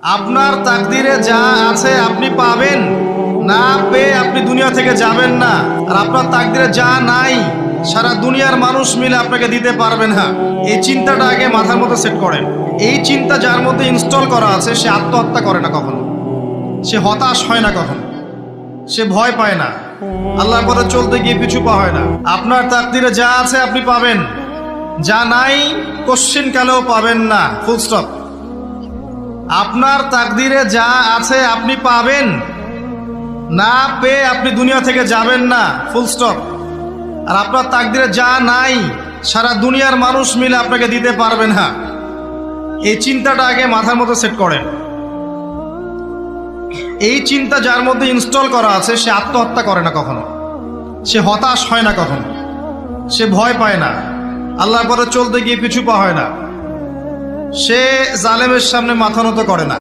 আপনার তাকদিরে যা আছে আপনি পাবেন, না পেয়ে আপনি দুনিয়া থেকে যাবেন না। আর আপনার তাকদিরে যা নাই সারা দুনিয়ার মানুষ মিলে আপনাকে দিতে পারবে না। এই চিন্তাটা আগে মাথার মধ্যে সেট করেন। এই চিন্তা যার মধ্যে ইনস্টল করা আছে সে আত্মহত্যা করে না কখনো, সে হতাশ হয় না কখনো, সে ভয় পায় না, আল্লাহর পথে চলতে গিয়ে পিছু পা হয় না। আপনার তাকদিরে যা আছে আপনি পাবেন, যা নাই কোশ্চিন কালেও পাবেন না, ফুল স্টপ। আপনার তাকদিরে যা আছে আপনি পাবেন, না পেয়ে আপনি দুনিয়া থেকে যাবেন না, ফুল স্টপ। আর আপনার তাকদিরে যা নাই সারা দুনিয়ার মানুষ মিলে আপনাকে দিতে পারবে না। এই চিন্তাটা আগে মাথার মধ্যে সেট করেন। এই চিন্তা যার মধ্যে ইনস্টল করা আছে সে আত্মহত্যা করে না কখনো, সে হতাশ হয় না কখনো, সে ভয় পায় না, আল্লাহর পথে চলতে গিয়ে পিছু পা হয় না, সে জালেমের সামনে মাথা নত করে না।